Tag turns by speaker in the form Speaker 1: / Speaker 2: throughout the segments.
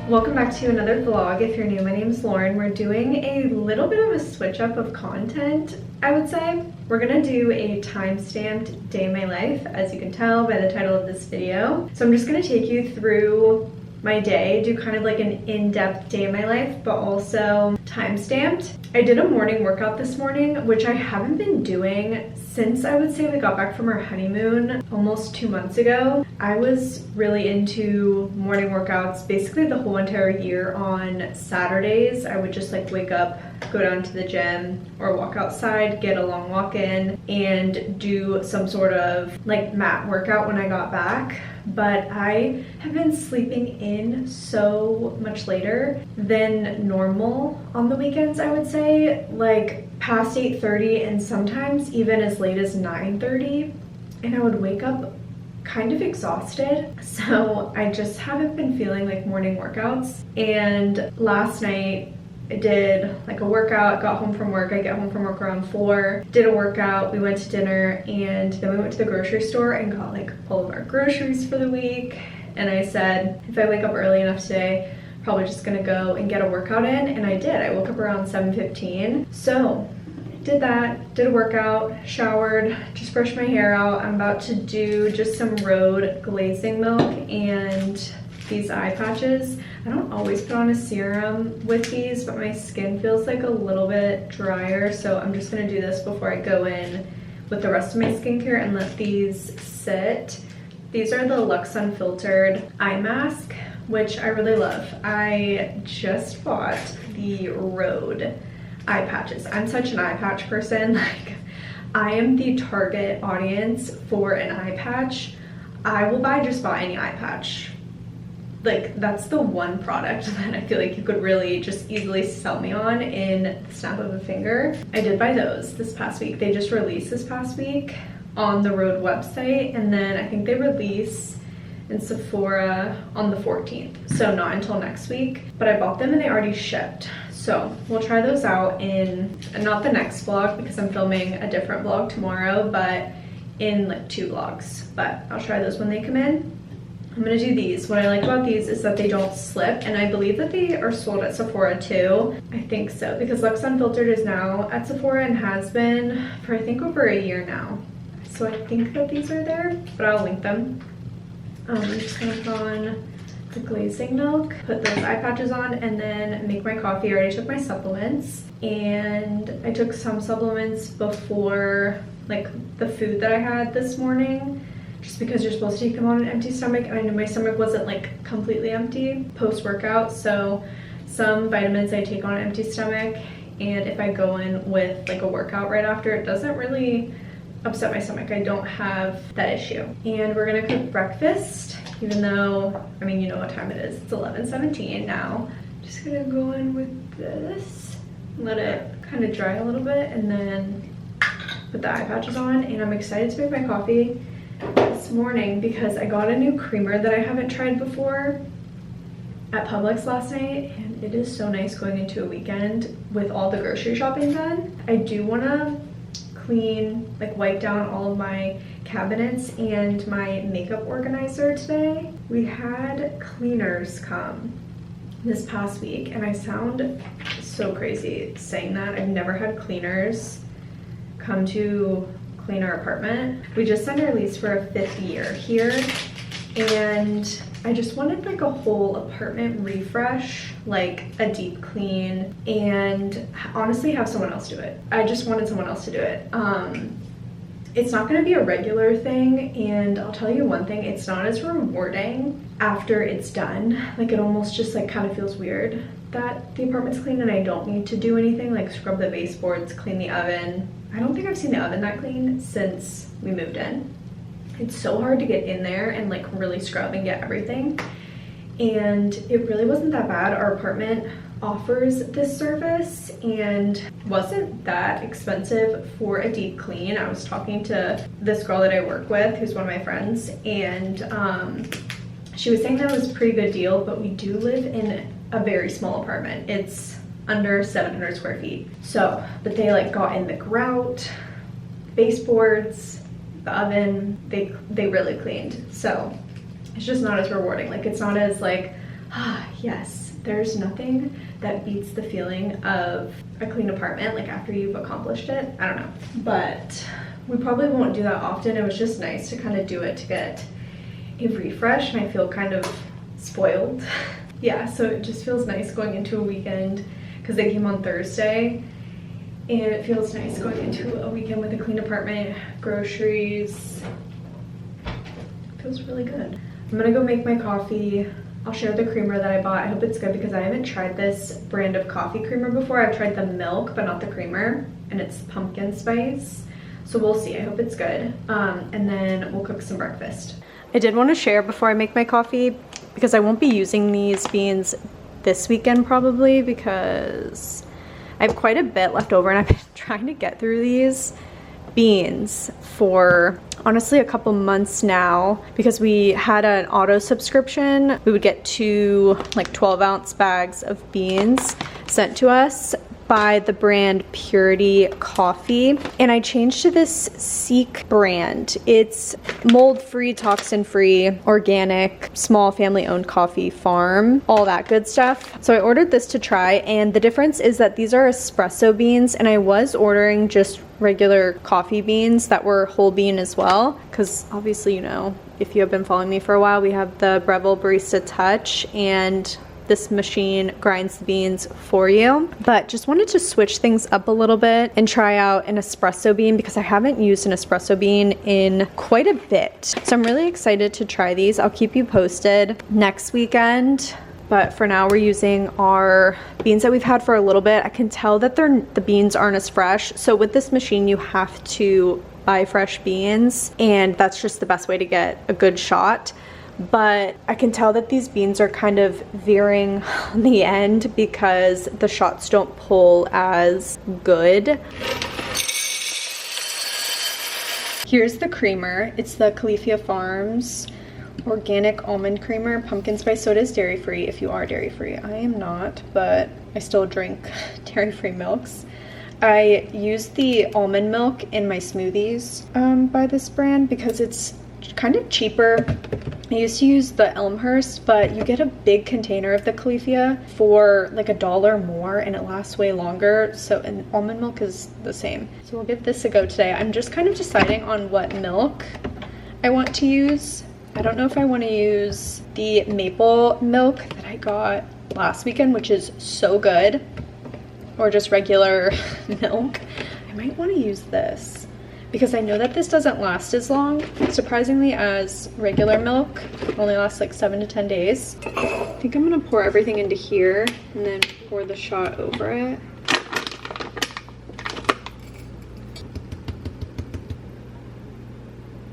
Speaker 1: Welcome back to another vlog. If you're new, my name is Lauren. We're doing a little bit of a switch up of content, I would say. We're gonna do a time-stamped day in my life, as you can tell by the title of this video. So I'm just gonna take you through my day, do kind of like an in-depth day in my life, but also time-stamped. I did a morning workout this morning, which I haven't been doing since I would say we got back from our honeymoon almost 2 months ago. I was really into morning workouts basically the whole entire year. On Saturdays, I would just like wake up, go down to the gym or walk outside, get a long walk in, and do some sort of like mat workout when I got back. But I have been sleeping in so much later than normal on the weekends, I would say, like past 8:30 and sometimes even as late as 9:30, and I would wake up kind of exhausted. So I just haven't been feeling like morning workouts. And last night I did like a workout, got home from work. I get home from work around 4, did a workout, we went to dinner, and then we went to the grocery store and got like all of our groceries for the week. And I said, if I wake up early enough today, probably just gonna go and get a workout in, and I did. I woke up around 7:15. So did that, did a workout, showered, just brushed my hair out. I'm about to do just some road glazing milk and these eye patches. I don't always put on a serum with these, but my skin feels like a little bit drier, so I'm just gonna do this before I go in with the rest of my skincare and let these sit. These are the Luxe Unfiltered eye mask, which I really love. I just bought the Rode eye patches. I'm such an eye patch person. Like, I am the target audience for an eye patch. I will buy just about any eye patch. Like, that's the one product that I feel like you could really just easily sell me on in the snap of a finger. I did buy those this past week. They just released this past week on the Rode website, and then I think they release in Sephora on the 14th, so not until next week. But I bought them and they already shipped. So we'll try those out in, not the next vlog because I'm filming a different vlog tomorrow, but in like 2 vlogs. But I'll try those when they come in. I'm gonna do these. What I like about these is that they don't slip, and I believe that they are sold at Sephora too. I think so, because Luxe Unfiltered is now at Sephora and has been for I think over a year now. So I think that these are there, but I'll link them. I'm just gonna put on the glazing milk, put those eye patches on, and then make my coffee. I already took my supplements, and I took some supplements before like the food that I had this morning, just because you're supposed to take them on an empty stomach, and I knew my stomach wasn't like completely empty post-workout. So some vitamins I take on an empty stomach, and if I go in with like a workout right after, it doesn't really upset my stomach. I don't have that issue. And we're gonna cook breakfast, even though, I mean, you know what time it is. It's 11:17 now. Just gonna go in with this, let it kind of dry a little bit, and then put the eye patches on. And I'm excited to make my coffee this morning because I got a new creamer that I haven't tried before at Publix last night, and it is so nice going into a weekend with all the grocery shopping done. I do wanna clean, like wipe down all of my cabinets and my makeup organizer today. We had cleaners come this past week, and I sound so crazy saying that. I've never had cleaners come to clean our apartment. We just signed our lease for a 5th year here, and I just wanted like a whole apartment refresh, like a deep clean, and honestly have someone else do it. I just wanted someone else to do it. It's not gonna be a regular thing, and I'll tell you one thing, it's not as rewarding after it's done. Like, it almost just like kind of feels weird that the apartment's clean and I don't need to do anything like scrub the baseboards, clean the oven. I don't think I've seen the oven that clean since we moved in. It's so hard to get in there and like really scrub and get everything. And it really wasn't that bad. Our apartment offers this service and wasn't that expensive for a deep clean. I was talking to this girl that I work with, who's one of my friends, and she was saying that was a pretty good deal, but we do live in a very small apartment. It's under 700 square feet. So, but they like got in the grout, baseboards, the oven, they really cleaned. So it's just not as rewarding. Like, it's not as like Yes, there's nothing that beats the feeling of a clean apartment, like after you've accomplished it. I don't know, but we probably won't do that often. It was just nice to kind of do it to get a refresh, and I feel kind of spoiled. Yeah, so it just feels nice going into a weekend because they came on Thursday, and it feels nice going into a weekend with a clean apartment, groceries. It feels really good. I'm gonna go make my coffee. I'll share the creamer that I bought. I hope it's good because I haven't tried this brand of coffee creamer before. I've tried the milk, but not the creamer, and it's pumpkin spice. So we'll see, I hope it's good. And then we'll cook some breakfast. I did want to share before I make my coffee, because I won't be using these beans this weekend probably, because I have quite a bit left over and I've been trying to get through these beans for honestly a couple months now, because we had an auto subscription. We would get 2 like 12-ounce bags of beans sent to us by the brand Purity Coffee, and I changed to this Seek brand. It's mold-free, toxin-free, organic, small family-owned coffee farm, all that good stuff. So I ordered this to try, and the difference is that these are espresso beans, and I was ordering just regular coffee beans that were whole bean as well, because obviously, you know, if you have been following me for a while, we have the Breville Barista Touch, and this machine grinds the beans for you. But just wanted to switch things up a little bit and try out an espresso bean, because I haven't used an espresso bean in quite a bit. So I'm really excited to try these. I'll keep you posted next weekend. But for now, we're using our beans that we've had for a little bit. I can tell that the beans aren't as fresh. So with this machine, you have to buy fresh beans, and that's just the best way to get a good shot. But I can tell that these beans are kind of veering on the end because the shots don't pull as good. Here's the creamer. It's the Califia Farms organic almond creamer, pumpkin spice. So it is dairy free if you are dairy free. I am not, but I still drink dairy free milks. I use the almond milk in my smoothies by this brand because it's kind of cheaper. I used to use the Elmhurst, but you get a big container of the Califia for like $1 more, and it lasts way longer. So, and almond milk is the same. So we'll give this a go today. I'm just kind of deciding on what milk I want to use. I don't know if I want to use the maple milk that I got last weekend, which is so good, or just regular milk. I might want to use this, because I know that this doesn't last as long, surprisingly, as regular milk. It only lasts like 7 to 10 days. I think I'm gonna pour everything into here and then pour the shot over it.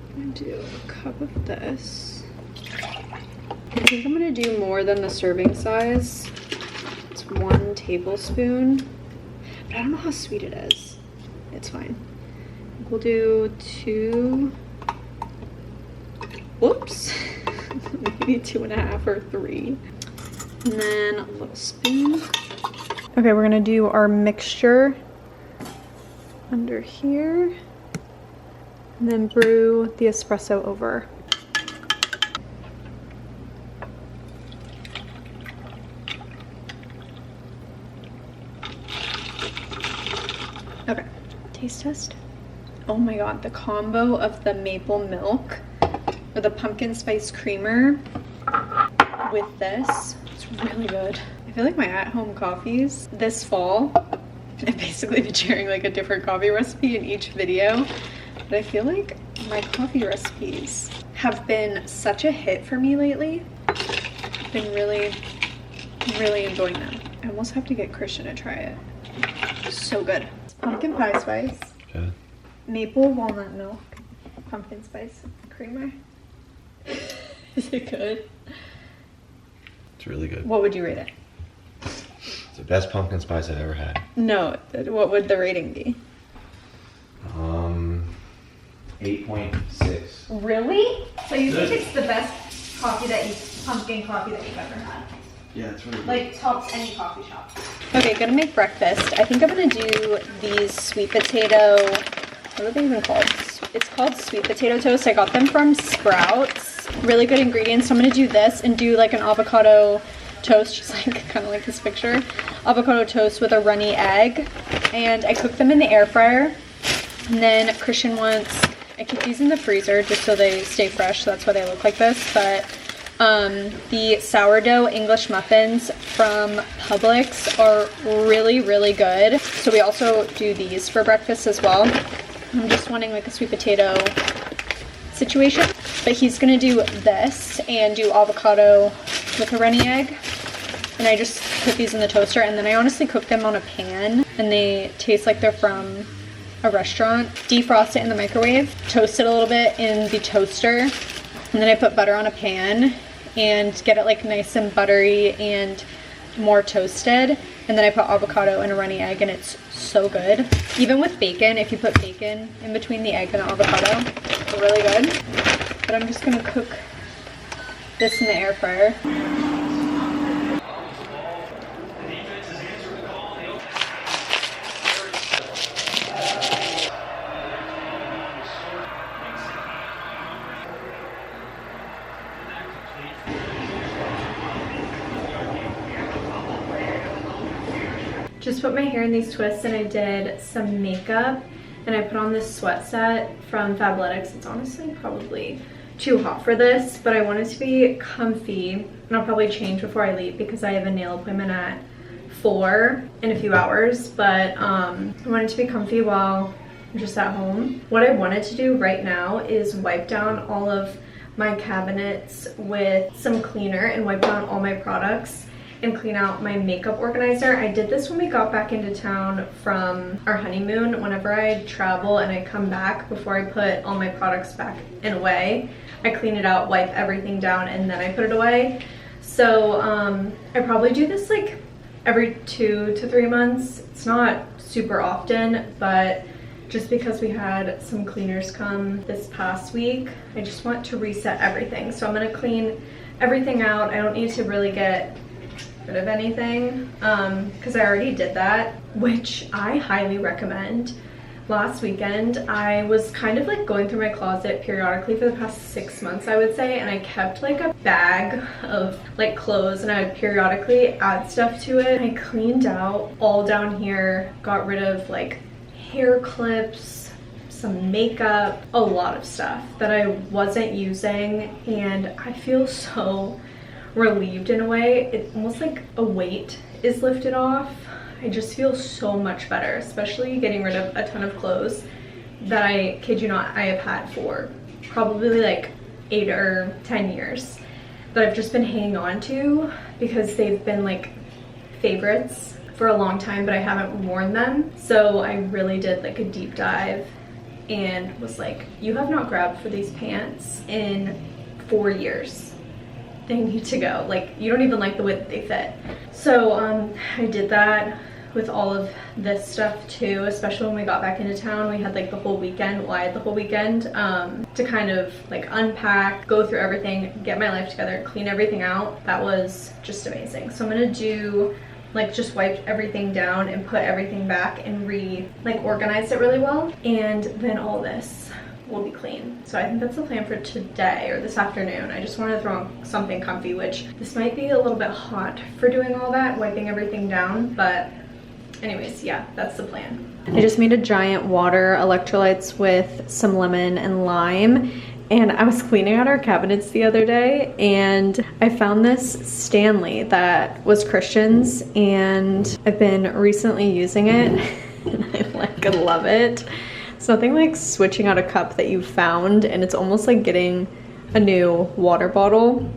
Speaker 1: I'm gonna do a cup of this. I think I'm gonna do more than the serving size. It's 1 tablespoon, but I don't know how sweet it is. It's fine. We'll do 2, whoops, maybe 2.5 or 3. And then a little spoon. Okay, we're gonna do our mixture under here, and then brew the espresso over. Okay, taste test. Oh my god, the combo of the maple milk or the pumpkin spice creamer with this, it's really good. I feel like my at-home coffees this fall, I've basically been sharing like a different coffee recipe in each video, but I feel like my coffee recipes have been such a hit for me lately. I've been really enjoying them. I almost have to get Christian to try it. So good. It's pumpkin pie spice. Okay. Maple walnut milk, pumpkin spice creamer. Is it good?
Speaker 2: It's really good.
Speaker 1: What would you rate it?
Speaker 2: It's the best pumpkin spice I've ever had.
Speaker 1: No, what would the rating be?
Speaker 2: 8.6.
Speaker 1: Really? So you think it's the best pumpkin coffee that you've ever had?
Speaker 2: Yeah, it's really good.
Speaker 1: Like tops any coffee shop. Okay, gonna make breakfast. I think I'm gonna do these sweet potato, what are they even called? It's called sweet potato toast. I got them from Sprouts. Really good ingredients. So I'm gonna do this and do like an avocado
Speaker 3: toast, just like kind of like this picture. Avocado toast with a runny egg. And I cook them in the air fryer. And then Christian wants, I keep these in the freezer just so they stay fresh. So that's why they look like this. But the sourdough English muffins from Publix are really, really good. So we also do these for breakfast as well. I'm just wanting like a sweet potato situation. But he's gonna do this and do avocado with a runny egg. And I just put these in the toaster, and then I honestly cook them on a pan, and they taste like they're from a restaurant. Defrost it in the microwave, toast it a little bit in the toaster, and then I put butter on a pan and get it like nice and buttery and more toasted. And then I put avocado and a runny egg, and it's so good. Even with bacon, if you put bacon in between the egg and the avocado, it's really good. But I'm just gonna cook this in the air fryer.
Speaker 1: Just put my hair in these twists, and I did some makeup, and I put on this sweat set from Fabletics. It's honestly probably too hot for this, but I want it to be comfy, and I'll probably change before I leave because I have a nail appointment at 4 in a few hours. But I want it to be comfy while I'm just at home. What I wanted to do right now is wipe down all of my cabinets with some cleaner and wipe down all my products and clean out my makeup organizer. I did this when we got back into town from our honeymoon. Whenever I travel and I come back, before I put all my products back and away, I clean it out, wipe everything down, and then I put it away. So I probably do this like every 2 to 3 months. It's not super often, but just because we had some cleaners come this past week, I just want to reset everything. So I'm gonna clean everything out. I don't need to really get rid of anything because I already did that, which I highly recommend. Last weekend I was kind of like going through my closet periodically for the past 6 months, I would say, and I kept like a bag of like clothes, and I would periodically add stuff to it. I cleaned out all down here, got rid of like hair clips, some makeup, a lot of stuff that I wasn't using, and I feel so relieved in a way. It's almost like a weight is lifted off. I just feel so much better, especially getting rid of a ton of clothes that I kid you not, I have had for probably like 8 or 10 years that I've just been hanging on to because they've been like favorites for a long time, but I haven't worn them. So I really did like a deep dive and was like, you have not grabbed for these pants in 4 years. They need to go. Like, you don't even like the way that they fit. So I did that with all of this stuff too, especially when we got back into town. We had like the whole weekend, well, I had the whole weekend to kind of like unpack, go through everything, get my life together, clean everything out. That was just amazing. So I'm gonna do like just wipe everything down and put everything back and organize it really well, and then all this will be clean. So I think that's the plan for today or this afternoon. I just wanted to throw on something comfy, which this might be a little bit hot for doing all that, wiping everything down, but anyways, yeah, that's the plan. I just made a giant water electrolytes with some lemon and lime, and I was cleaning out our cabinets the other day, and I found this Stanley that was Christian's, and I've been recently using it and I like love it. It's nothing like switching out a cup that you found, and it's almost like getting a new water bottle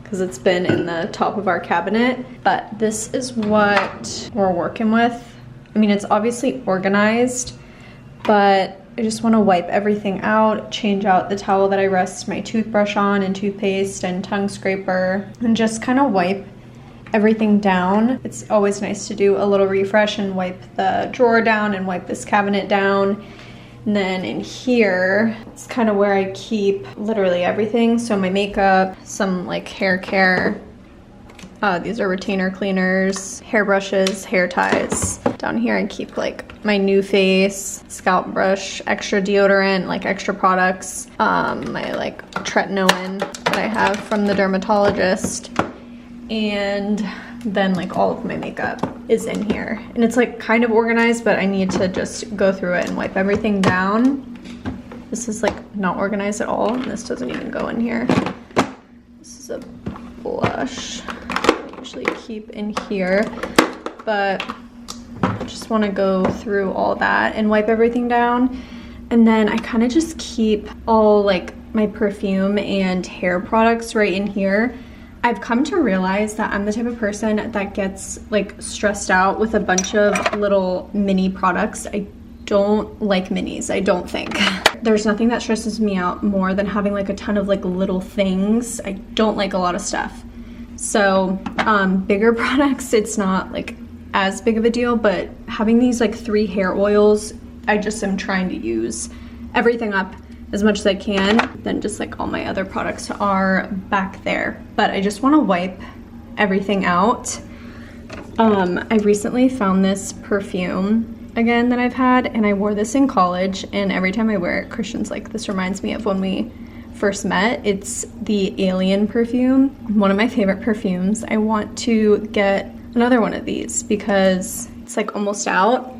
Speaker 1: because it's been in the top of our cabinet. But this is what we're working with. I mean, it's obviously organized, but I just want to wipe everything out, change out the towel that I rest my toothbrush on and toothpaste and tongue scraper, and just kind of wipe everything down. It's always nice to do a little refresh and wipe the drawer down and wipe this cabinet down. And then in here, it's kind of where I keep literally everything. So my makeup, some like hair care. These are retainer cleaners, hairbrushes, hair ties. Down here I keep like my new face, scalp brush, extra deodorant, like extra products. My like tretinoin that I have from the dermatologist. and then like all of my makeup is in here. And it's like kind of organized, but I need to just go through it and wipe everything down. This is like not organized at all, and this doesn't even go in here. This is a blush I usually keep in here, but I just want to go through all that and wipe everything down. And then I kind of just keep all like my perfume and hair products right in here. I've come to realize that I'm the type of person that gets like stressed out with a bunch of little mini products. I don't like minis, I don't think. There's nothing that stresses me out more than having like a ton of like little things. I don't like a lot of stuff. So bigger products, it's not like as big of a deal, but having these like 3 hair oils, I just am trying to use everything up as much as I can. Then just like all my other products are back there, but I just want to wipe everything out. I recently found this perfume again that I've had, and I wore this in college, and every time I wear it, Christian's like, this reminds me of when we first met. It's the Alien perfume, one of my favorite perfumes. I want to get another one of these because it's like almost out,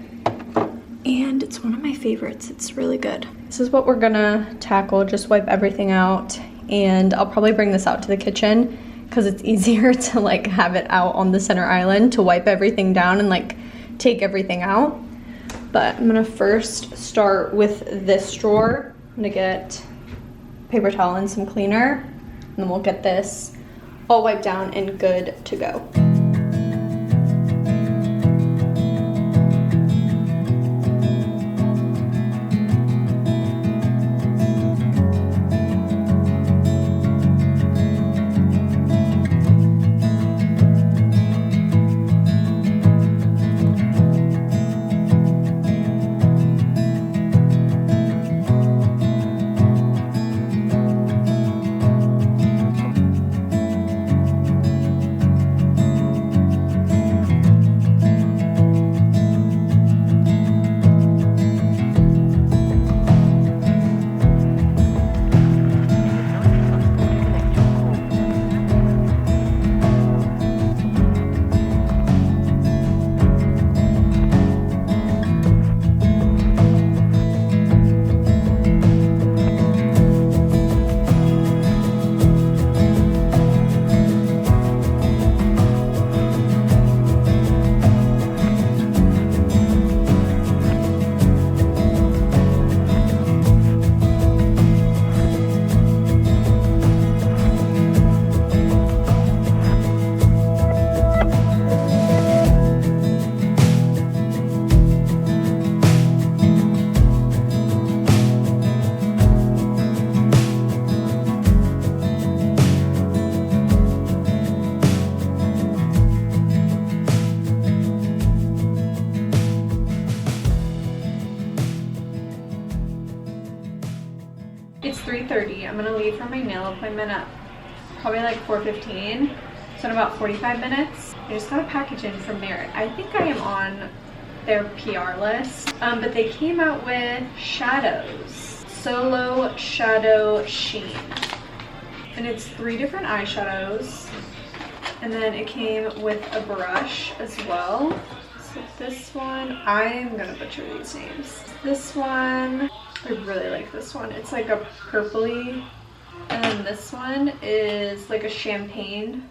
Speaker 1: and it's one of my favorites. It's really good. This is what we're gonna tackle, just wipe everything out, and I'll probably bring this out to the kitchen because it's easier to like have it out on the center island to wipe everything down and like take everything out. But I'm gonna first start with this drawer. I'm gonna get paper towel and some cleaner, and then we'll get this all wiped down and good to go. It's 3:30. I'm gonna leave for my nail appointment at probably like 4:15. So in about 45 minutes, I just got a package in from Merit. I think I am on their PR list, but they came out with shadows. Solo Shadow Sheen. And it's 3 different eyeshadows. And then it came with a brush as well. So this one, I'm gonna butcher these names. This one, I really like this one. It's like a purpley. And then this one is like a champagne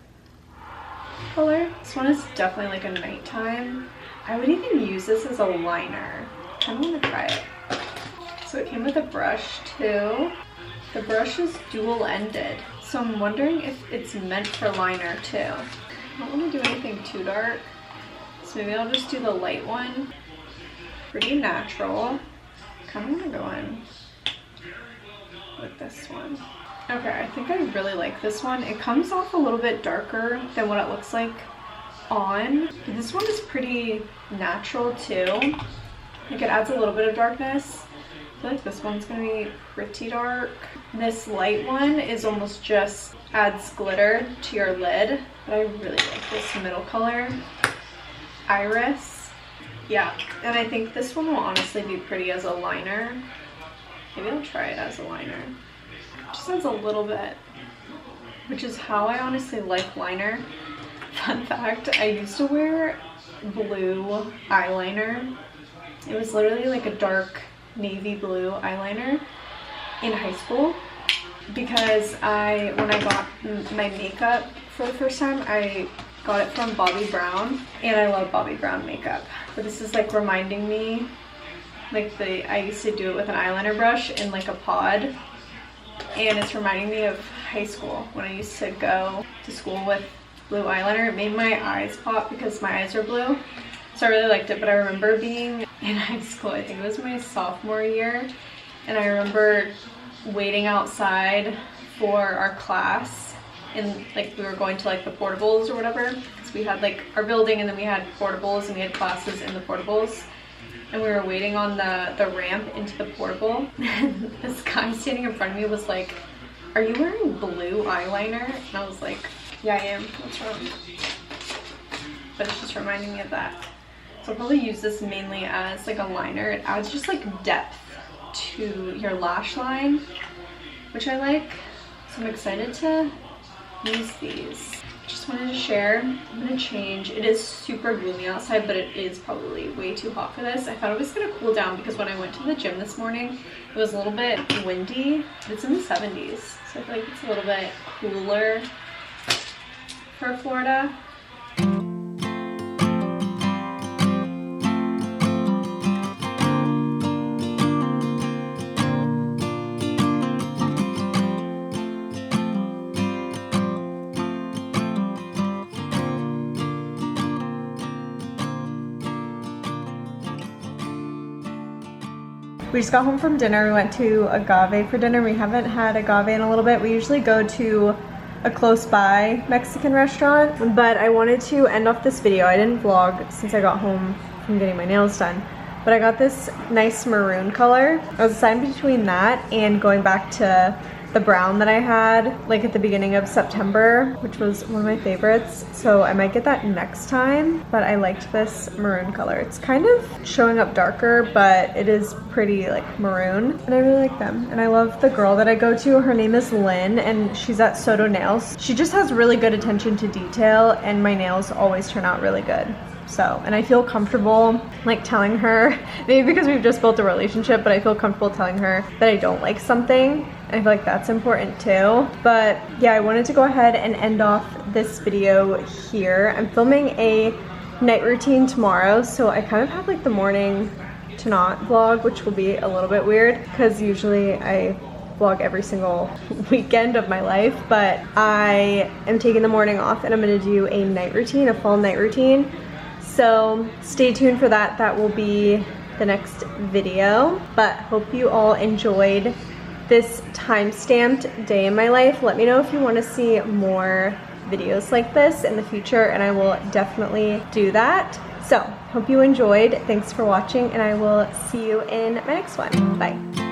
Speaker 1: color. This one is definitely like a nighttime. I would even use this as a liner. I kind of want to try it. So it came with a brush too. The brush is dual-ended. So I'm wondering if it's meant for liner too. I don't want to do anything too dark. So maybe I'll just do the light one. Pretty natural. Kind of want to go in with this one. Okay, I think I really like this one. It comes off a little bit darker than what it looks like on. This one is pretty natural too. Like it adds a little bit of darkness. I feel like this one's gonna be pretty dark. This light one is almost just adds glitter to your lid, but I really like this middle color. Iris. Yeah, and I think this one will honestly be pretty as a liner. Maybe I'll try it as a liner. Just adds a little bit, which is how I honestly like liner. Fun fact, I used to wear blue eyeliner. It was literally like a dark navy blue eyeliner in high school because when I got my makeup for the first time, I got it from Bobbi Brown, and I love Bobbi Brown makeup. But this is like reminding me, like I used to do it with an eyeliner brush in like a pod, and it's reminding me of high school when I used to go to school with blue eyeliner. It made my eyes pop because my eyes are blue, so I really liked it. But I remember being in high school, I think it was my sophomore year, and I remember waiting outside for our class, and like we were going to like the portables or whatever, because we had like our building and then we had portables and we had classes in the portables, and we were waiting on the ramp into the portable, and this guy standing in front of me was like, "Are you wearing blue eyeliner?" And I was like, "Yeah, I am. What's wrong?" But it's just reminding me of that. So I'll probably use this mainly as like a liner. It adds just like depth to your lash line, which I like. So I'm excited to use these. Just wanted to share. I'm gonna change. It is super gloomy outside, but it is probably way too hot for this. I thought it was gonna cool down because when I went to the gym this morning, it was a little bit windy. It's in the 70s, so I feel like it's a little bit cooler for Florida. We just got home from dinner. We went to Agave for dinner. We haven't had Agave in a little bit. We usually go to a close by Mexican restaurant, but I wanted to end off this video. I didn't vlog since I got home from getting my nails done, but I got this nice maroon color. I was deciding between that and going back to the brown that I had like at the beginning of September, which was one of my favorites. So I might get that next time, but I liked this maroon color. It's kind of showing up darker, but it is pretty like maroon, and I really like them. And I love the girl that I go to. Her name is Lynn, and she's at Soto Nails. She just has really good attention to detail, and my nails always turn out really good. So, and I feel comfortable like telling her, maybe because we've just built a relationship, but I feel comfortable telling her that I don't like something. And I feel like that's important too. But yeah, I wanted to go ahead and end off this video here. I'm filming a night routine tomorrow, so I kind of have like the morning to not vlog, which will be a little bit weird because usually I vlog every single weekend of my life, but I am taking the morning off and I'm gonna do a night routine, a fall night routine. So stay tuned for that. That will be the next video, but hope you all enjoyed this time-stamped day in my life. Let me know if you want to see more videos like this in the future, and I will definitely do that. So hope you enjoyed. Thanks for watching, and I will see you in my next one. Bye.